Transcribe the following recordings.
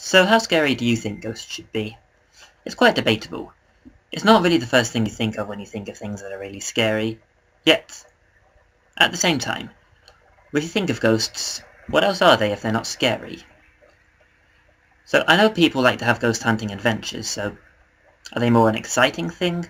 So how scary do you think ghosts should be? It's quite debatable. It's not really the first thing you think of when you think of things that are really scary. Yet, at the same time, when you think of ghosts, what else are they if they're not scary? So I know people like to have ghost hunting adventures, so are they more an exciting thing?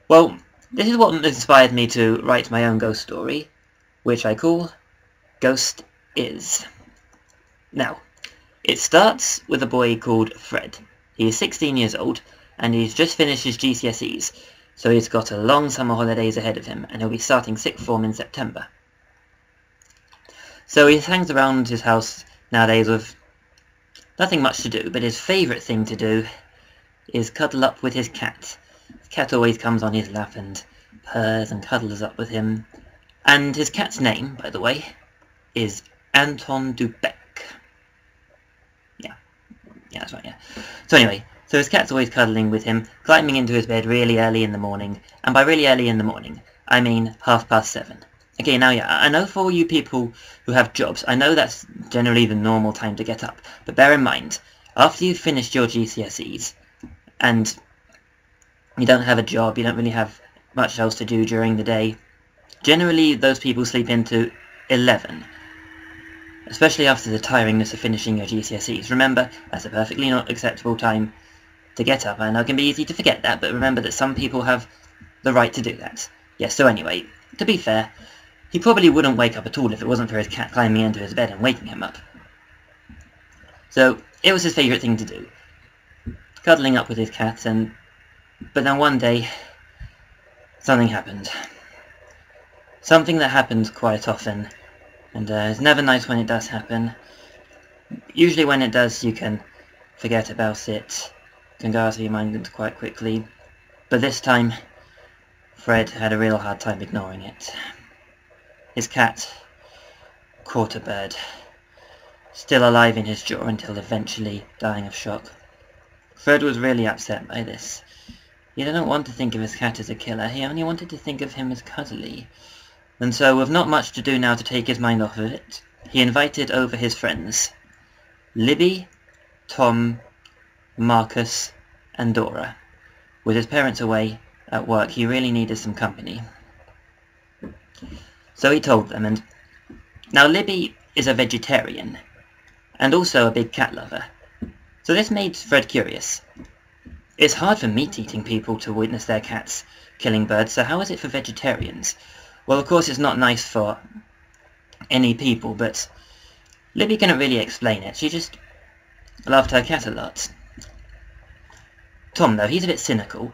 Well, this is what inspired me to write my own ghost story, which I call Ghost Is. Now, it starts with a boy called Fred. He is 16 years old, and he's just finished his GCSEs, so he's got a long summer holidays ahead of him, and he'll be starting sixth form in September. So he hangs around his house nowadays with nothing much to do, but his favourite thing to do is cuddle up with his cat. His cat always comes on his lap and purrs and cuddles up with him. And his cat's name, by the way, is Anton Dubek. Yeah, that's right, yeah. So anyway, so his cat's always cuddling with him, climbing into his bed really early in the morning. And by really early in the morning, I mean 7:30. Okay, now yeah, I know for all you people who have jobs, I know that's generally the normal time to get up. But bear in mind, after you've finished your GCSEs, and you don't have a job, you don't really have much else to do during the day, generally those people sleep into 11. Especially after the tiringness of finishing your GCSEs. Remember, that's a perfectly not acceptable time to get up. I know it can be easy to forget that, but remember that some people have the right to do that. Yes, so anyway, to be fair, he probably wouldn't wake up at all if it wasn't for his cat climbing into his bed and waking him up. So, it was his favourite thing to do. Cuddling up with his cat, but then one day, something happened. Something that happens quite often. And it's never nice when it does happen. Usually when it does, you can forget about it. It can go out of your mind quite quickly. But this time, Fred had a real hard time ignoring it. His cat caught a bird, still alive in his jaw until eventually dying of shock. Fred was really upset by this. He didn't want to think of his cat as a killer, he only wanted to think of him as cuddly. And so, with not much to do now to take his mind off of it, he invited over his friends, Libby, Tom, Marcus, and Dora. With his parents away at work, he really needed some company. So he told them, and now Libby is a vegetarian, and also a big cat lover. So this made Fred curious. It's hard for meat-eating people to witness their cats killing birds, so how is it for vegetarians? Well, of course it's not nice for any people, but Libby couldn't really explain it. She just loved her cat a lot. Tom, though, he's a bit cynical.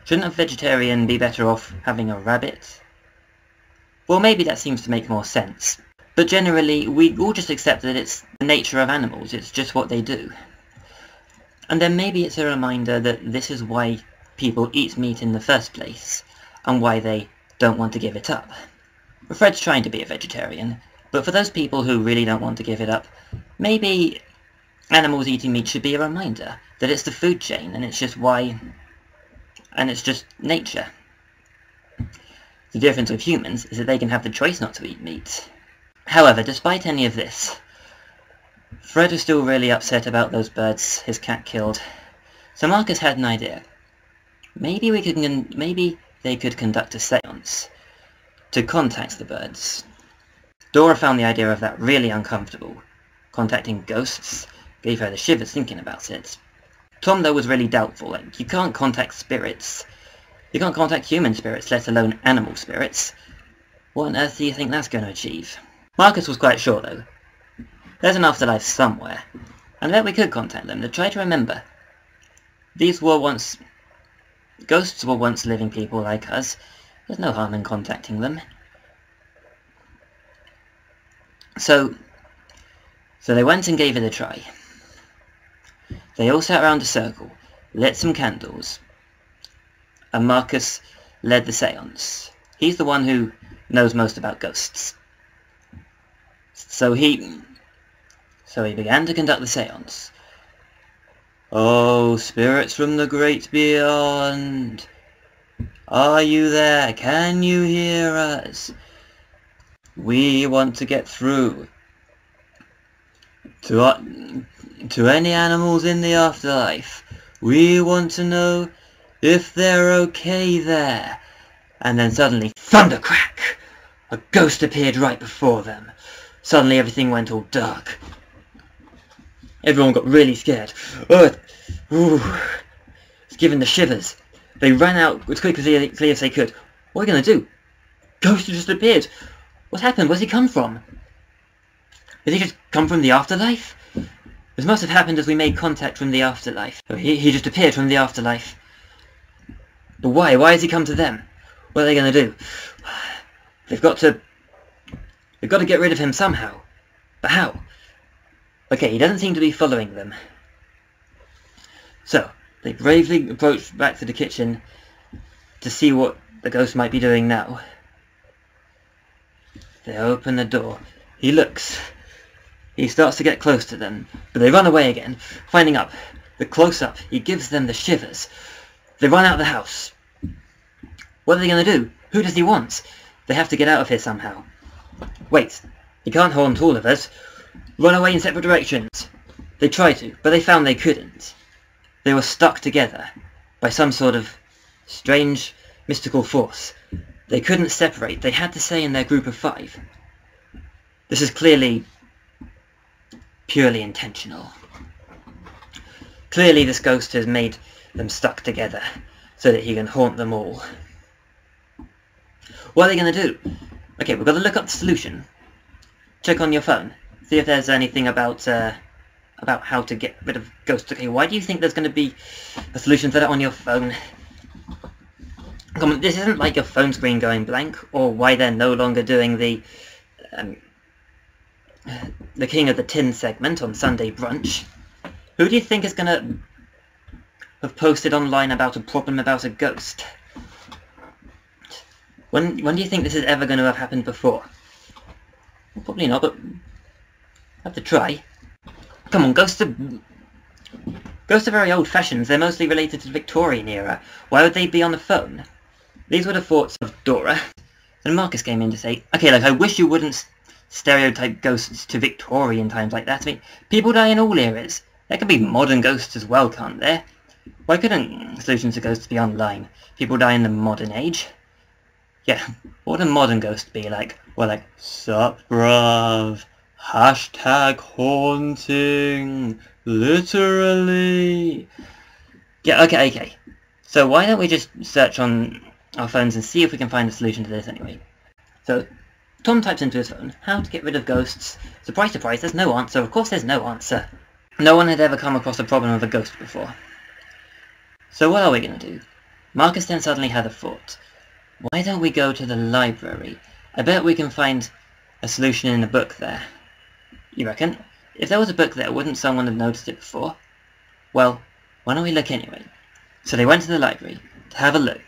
Shouldn't a vegetarian be better off having a rabbit? Well, maybe that seems to make more sense. But generally, we all just accept that it's the nature of animals. It's just what they do. And then maybe it's a reminder that this is why people eat meat in the first place, and why they don't want to give it up. Fred's trying to be a vegetarian, but for those people who really don't want to give it up, maybe animals eating meat should be a reminder that it's the food chain, and it's just why, and it's just nature. The difference with humans is that they can have the choice not to eat meat. However, despite any of this, Fred was still really upset about those birds his cat killed. So Marcus had an idea. Maybe they could conduct a séance to contact the birds. Dora found the idea of that really uncomfortable. Contacting ghosts gave her the shivers thinking about it. Tom, though, was really doubtful. Like, you can't contact spirits. You can't contact human spirits, let alone animal spirits. What on earth do you think that's going to achieve? Marcus was quite sure, though. There's an afterlife somewhere, and I bet we could contact them to try to remember. Ghosts were once living people like us. There's no harm in contacting them. So they went and gave it a try. They all sat around a circle, lit some candles, and Marcus led the séance. He's the one who knows most about ghosts. So he began to conduct the séance. Oh, spirits from the great beyond, are you there? Can you hear us? We want to get through To any animals in the afterlife, we want to know if they're okay there. And then suddenly, thundercrack! A ghost appeared right before them. Suddenly everything went all dark. Everyone got really scared. It's giving the shivers. They ran out as quickly as they could. What are we going to do? Ghost just appeared. What happened? Where's he come from? Did he just come from the afterlife? This must have happened as we made contact from the afterlife. He just appeared from the afterlife. But why? Why has he come to them? What are they going to do? They've got to get rid of him somehow. But how? Okay, he doesn't seem to be following them. So, they bravely approach back to the kitchen to see what the ghost might be doing now. They open the door. He looks. He starts to get close to them, but they run away again, finding up. The close-up, he gives them the shivers. They run out of the house. What are they going to do? Who does he want? They have to get out of here somehow. Wait, he can't haunt all of us. Run away in separate directions. They tried to, but they found they couldn't. They were stuck together by some sort of strange, mystical force. They couldn't separate. They had to stay in their group of 5. This is clearly purely intentional. Clearly this ghost has made them stuck together so that he can haunt them all. What are they going to do? Okay, we've got to look up the solution. Check on your phone. See if there's anything about how to get rid of ghosts. Okay, why do you think there's going to be a solution for that on your phone? Come on, this isn't like your phone screen going blank, or why they're no longer doing the King of the Tin segment on Sunday brunch. Who do you think is going to have posted online about a problem about a ghost? When do you think this is ever going to have happened before? Well, probably not, but have to try. Come on, ghosts are very old-fashioned. They're mostly related to the Victorian era. Why would they be on the phone? These were the thoughts of Dora. And Marcus came in to say, okay, look, I wish you wouldn't stereotype ghosts to Victorian times like that. I mean, people die in all eras. There could be modern ghosts as well, can't there? Why couldn't solutions to ghosts be online? People die in the modern age. Yeah, what would a modern ghost be like? Well, like, sup, bruv, hashtag haunting, literally. Yeah, okay. So why don't we just search on our phones and see if we can find a solution to this anyway. So, Tom types into his phone, how to get rid of ghosts. Surprise, surprise, there's no answer. Of course there's no answer. No one had ever come across a problem of a ghost before. So what are we going to do? Marcus then suddenly had a thought. Why don't we go to the library? I bet we can find a solution in a book there. You reckon? If there was a book there, wouldn't someone have noticed it before? Well, why don't we look anyway? So they went to the library to have a look.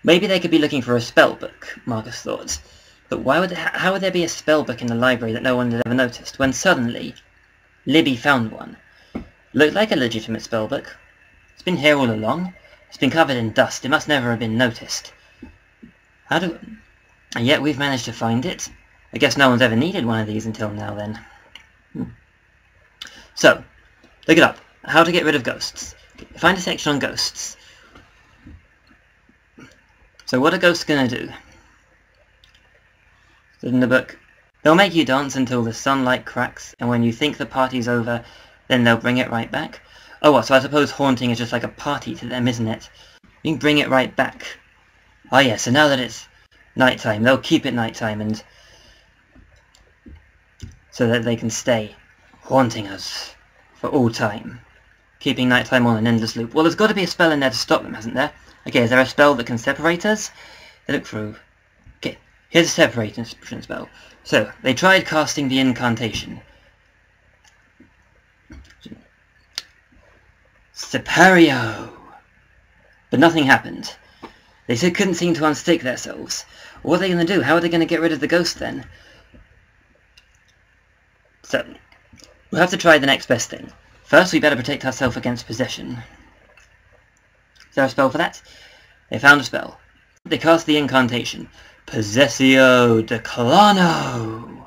Maybe they could be looking for a spell book, Marcus thought. But how would there be a spell book in the library that no one had ever noticed, when suddenly Libby found one? Looked like a legitimate spell book. It's been here all along. It's been covered in dust. It must never have been noticed. And yet we've managed to find it. I guess no one's ever needed one of these until now then. So, look it up. How to get rid of ghosts. Find a section on ghosts. So what are ghosts gonna do? In the book, they'll make you dance until the sunlight cracks, and when you think the party's over, then they'll bring it right back. Oh, what, so I suppose haunting is just like a party to them, isn't it? You can bring it right back. Oh yeah, so now that it's nighttime, they'll keep it nighttime, and so that they can stay haunting us for all time. Keeping nighttime on an endless loop. Well, there's got to be a spell in there to stop them, hasn't there? Okay, is there a spell that can separate us? They look through. Okay, here's a separation spell. So, they tried casting the incantation. Separio! But nothing happened. They couldn't seem to unstick themselves. What are they going to do? How are they going to get rid of the ghost then? So, we'll have to try the next best thing. First, we better protect ourselves against possession. Is there a spell for that? They found a spell. They cast the incantation. Possessio Declano!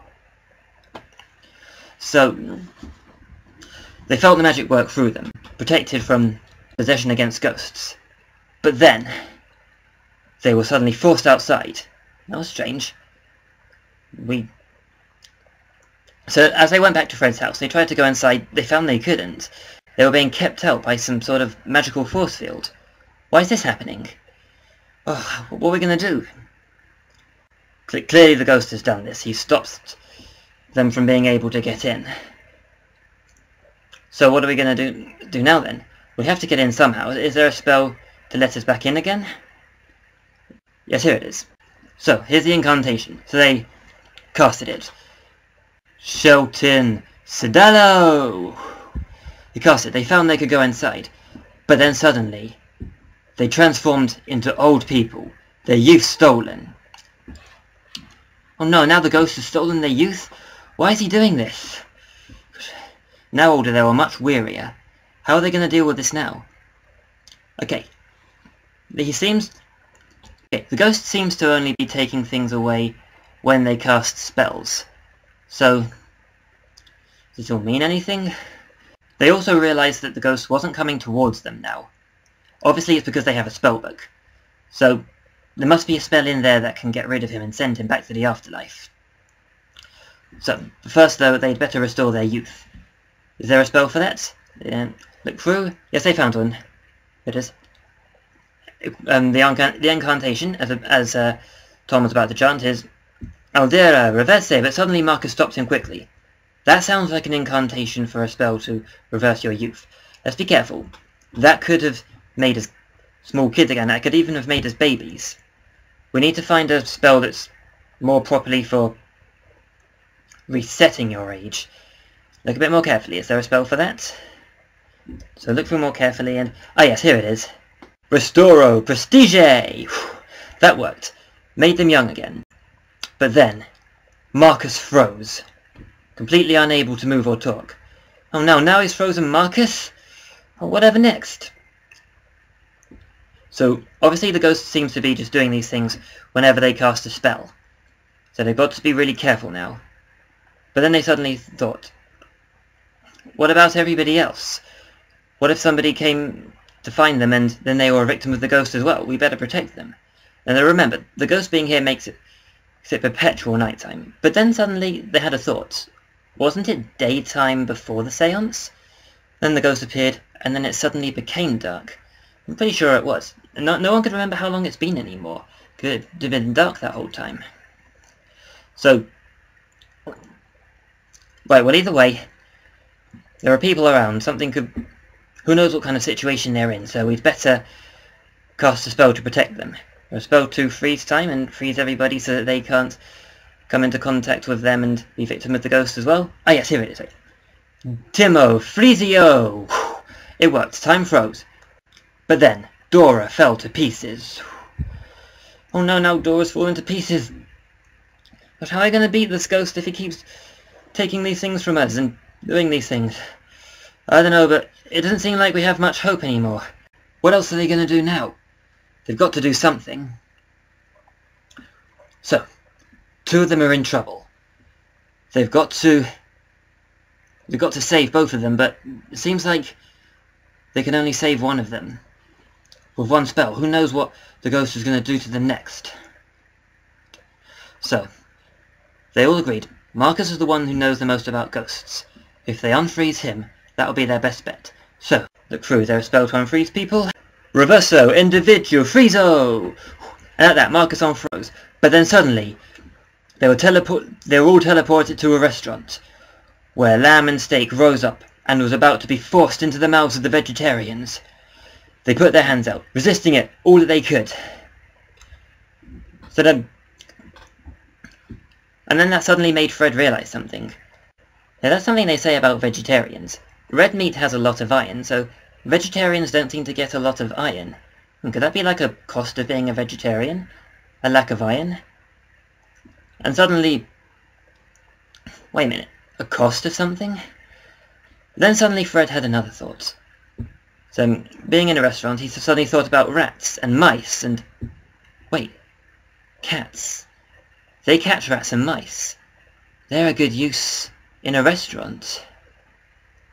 So they felt the magic work through them, protected from possession against ghosts. But then they were suddenly forced outside. That was strange. So as they went back to Fred's house, they tried to go inside. They found they couldn't. They were being kept out by some sort of magical force field. Why is this happening? Oh, what are we going to do? Clearly the ghost has done this. He stopped them from being able to get in. So what are we going to do now then? We have to get in somehow. Is there a spell to let us back in again? Yes, here it is. So, here's the incantation. So they casted it. Shelton Sedalo! They cast it. They found they could go inside. But then suddenly, they transformed into old people. Their youth stolen. Oh no, now the ghost has stolen their youth? Why is he doing this? Now older, they were much wearier. How are they going to deal with this now? Okay. The ghost seems to only be taking things away when they cast spells. So, does it all mean anything? They also realised that the ghost wasn't coming towards them now. Obviously it's because they have a spellbook. So, there must be a spell in there that can get rid of him and send him back to the afterlife. So, first though, they'd better restore their youth. Is there a spell for that? Look through. Yes, they found one. It is. The incantation, as Tom was about to chant, is Aldera, reverse, but suddenly Marcus stopped him quickly. That sounds like an incantation for a spell to reverse your youth. Let's be careful. That could have made us small kids again. That could even have made us babies. We need to find a spell that's more properly for resetting your age. Look a bit more carefully. Is there a spell for that? So look through more carefully and... Ah yes, here it is. Restoro Prestige! That worked. Made them young again. But then, Marcus froze. Completely unable to move or talk. Oh no, now he's frozen Marcus? Oh, whatever next? So, obviously the ghost seems to be just doing these things whenever they cast a spell. So they've got to be really careful now. But then they suddenly thought, what about everybody else? What if somebody came to find them and then they were a victim of the ghost as well? We better protect them. And remember, the ghost being here makes it perpetual nighttime. But then suddenly they had a thought. Wasn't it daytime before the séance? Then the ghost appeared, and then it suddenly became dark. I'm pretty sure it was. No one could remember how long it's been anymore. Could have been dark that whole time. So, right, well either way, there are people around. Something could... Who knows what kind of situation they're in, so we'd better cast a spell to protect them. Or a spell to freeze time and freeze everybody so that they can't come into contact with them and be victim of the ghost as well. Ah yes, here it is. Timo Freezio! It worked. Time froze. But then, Dora fell to pieces. Oh no, now Dora's fallen to pieces. But how are we going to beat this ghost if he keeps taking these things from us and doing these things? I don't know, but it doesn't seem like we have much hope anymore. What else are they going to do now? They've got to do something. So, two of them are in trouble. They've got to save both of them, but it seems like they can only save one of them. With one spell. Who knows what the ghost is going to do to them next? So, they all agreed. Marcus is the one who knows the most about ghosts. If they unfreeze him, that'll be their best bet. So, look through. Is there a spell to unfreeze people? Reverso Individuo Friezo! And at that, Marcus unfroze. But then suddenly, they were all teleported to a restaurant, where lamb and steak rose up and was about to be forced into the mouths of the vegetarians. They put their hands out, resisting it all that they could. So then... And then that suddenly made Fred realise something. Now that's something they say about vegetarians. Red meat has a lot of iron, so vegetarians don't seem to get a lot of iron. And could that be like a cost of being a vegetarian? A lack of iron? And suddenly... Wait a minute. A cost of something? Then suddenly Fred had another thought. So, being in a restaurant, he suddenly thought about rats and mice and... Wait. Cats. They catch rats and mice. They're a good use in a restaurant,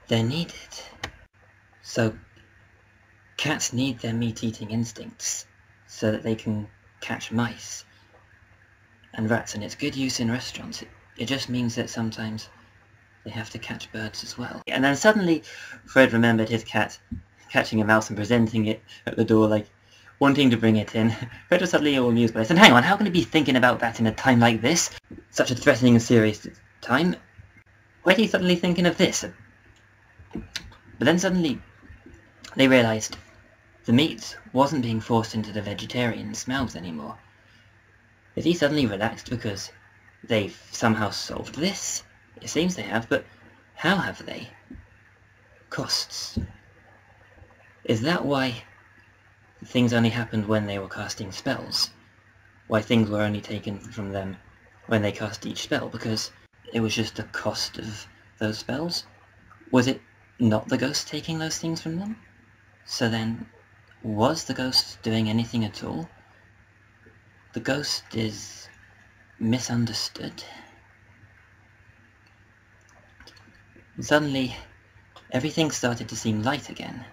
they're needed. So cats need their meat-eating instincts so that they can catch mice and rats, and it's good use in restaurants. It just means that sometimes they have to catch birds as well. And then suddenly Fred remembered his cat catching a mouse and presenting it at the door, like wanting to bring it in. Fred was suddenly all amused by this, and hang on, how can he be thinking about that in a time like this? Such a threatening and serious time. Why is he suddenly thinking of this? But then suddenly they realised the meat wasn't being forced into the vegetarians' mouths anymore. Is he suddenly relaxed because they've somehow solved this? It seems they have, but how have they? Costs. Is that why things only happened when they were casting spells? Why things were only taken from them when they cast each spell? Because it was just the cost of those spells? Was it not the ghost taking those things from them? So then, was the ghost doing anything at all? The ghost is misunderstood. And suddenly, everything started to seem light again.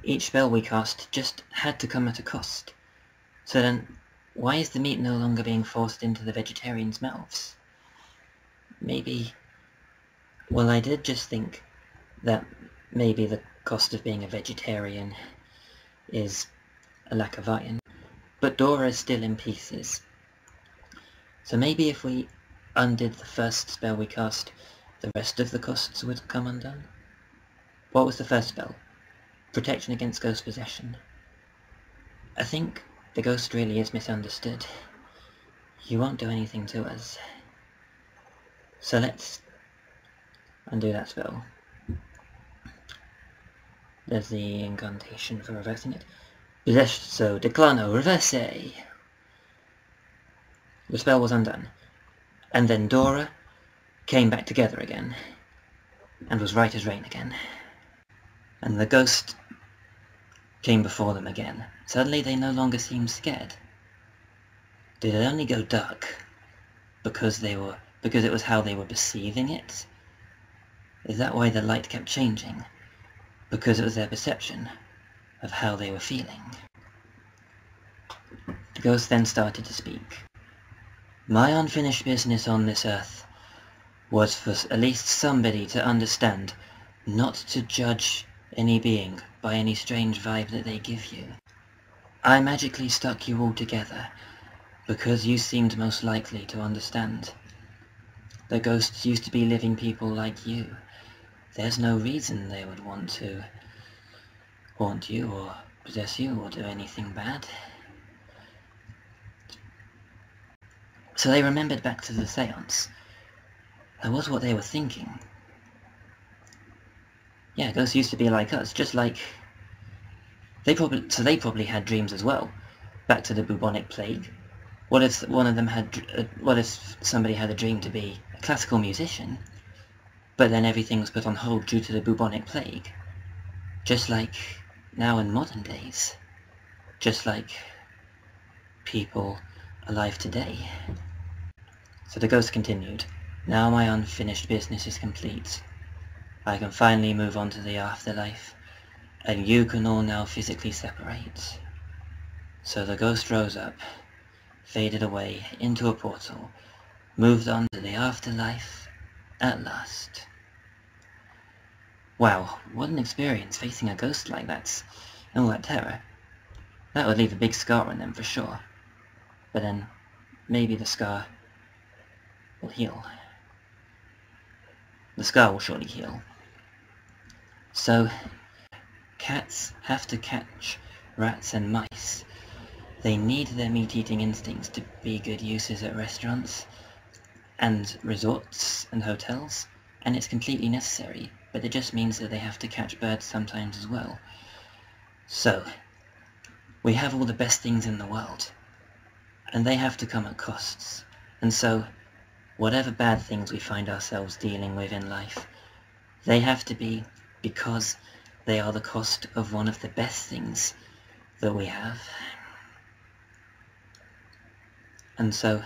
Each spell we cast just had to come at a cost. So then, why is the meat no longer being forced into the vegetarians' mouths? Maybe... Well, I did just think that maybe the cost of being a vegetarian is a lack of iron. But Dora is still in pieces. So maybe if we undid the first spell we cast, the rest of the costs would come undone? What was the first spell? Protection against ghost possession. I think the ghost really is misunderstood. You won't do anything to us. So let's undo that spell. There's the incantation for reversing it. So declano reverse. The spell was undone. And then Dora came back together again, and was right as rain again. And the ghost came before them again. Suddenly they no longer seemed scared. Did it only go dark because it was how they were perceiving it? Is that why the light kept changing? Because it was their perception of how they were feeling? The ghost then started to speak. My unfinished business on this earth was for at least somebody to understand not to judge any being by any strange vibe that they give you. I magically stuck you all together because you seemed most likely to understand. The ghosts used to be living people like you. There's no reason they would want to haunt you or possess you or do anything bad. So they remembered back to the séance. That was what they were thinking. Yeah, ghosts used to be like us, just like... They probably had dreams as well. Back to the bubonic plague. What if one of them had... what if somebody had a dream to be a classical musician, but then everything was put on hold due to the bubonic plague? Just like now in modern days. Just like people alive today. So the ghost continued. Now my unfinished business is complete. I can finally move on to the afterlife, and you can all now physically separate. So the ghost rose up, faded away into a portal, moved on to the afterlife at last. Wow, what an experience facing a ghost like that, and all that terror. That would leave a big scar on them for sure. But then, maybe the scar will heal. The scar will surely heal. So, cats have to catch rats and mice. They need their meat-eating instincts to be good uses at restaurants and resorts and hotels, and it's completely necessary, but it just means that they have to catch birds sometimes as well. So, we have all the best things in the world, and they have to come at costs. And so, whatever bad things we find ourselves dealing with in life, they have to be because they are the cost of one of the best things that we have. And so,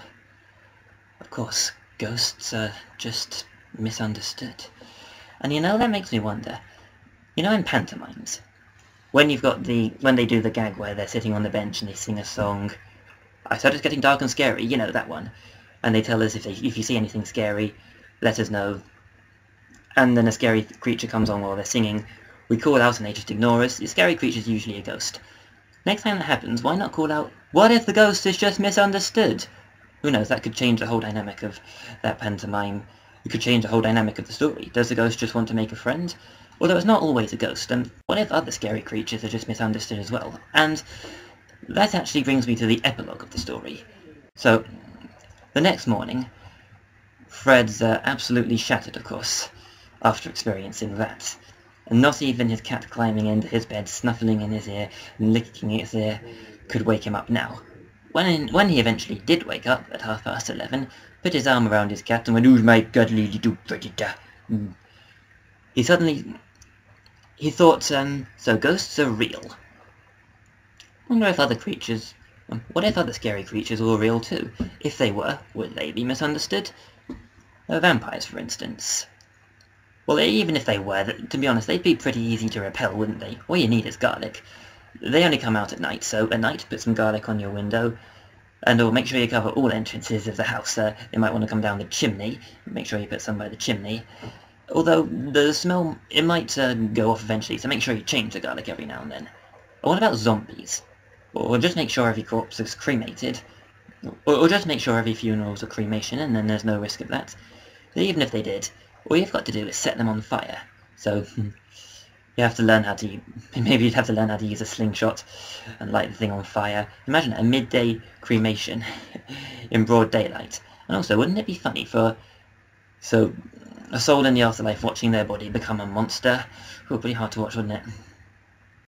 of course, ghosts are just misunderstood. And you know, that makes me wonder, you know, in pantomimes, when they do the gag where they're sitting on the bench and they sing a song, I said it's getting dark and scary, you know, that one. And they tell us if you see anything scary, let us know. And then a scary creature comes on while they're singing. We call out and they just ignore us. The scary creature's usually a ghost. Next time that happens, why not call out, what if the ghost is just misunderstood? Who knows, that could change the whole dynamic of that pantomime. It could change the whole dynamic of the story. Does the ghost just want to make a friend? Although it's not always a ghost, and what if other scary creatures are just misunderstood as well? And that actually brings me to the epilogue of the story. So, the next morning, Fred's absolutely shattered, of course, after experiencing that. And not even his cat climbing into his bed, snuffling in his ear, and licking his ear, could wake him up now. When he eventually did wake up at 11:30, put his arm around his cat and went, "Who's my cuddly little predator?" He thought, so ghosts are real. Wonder if other creatures, what if other scary creatures were real too? If they were, would they be misunderstood? Vampires, for instance. Well, even if they were, to be honest, they'd be pretty easy to repel, wouldn't they? All you need is garlic. They only come out at night, so at night put some garlic on your window, and make sure you cover all entrances of the house. They might want to come down the chimney. Make sure you put some by the chimney. Although the smell, it might go off eventually, so make sure you change the garlic every now and then. Or what about zombies? Or just make sure every corpse is cremated. Or just make sure every funeral's a cremation, and then there's no risk of that. But even if they did, all you've got to do is set them on fire. So, you have to learn how to... Maybe you'd have to learn how to use a slingshot and light the thing on fire. Imagine a midday cremation in broad daylight. And also, wouldn't it be funny for... So, a soul in the afterlife watching their body become a monster? Oh, pretty hard to watch, wouldn't it?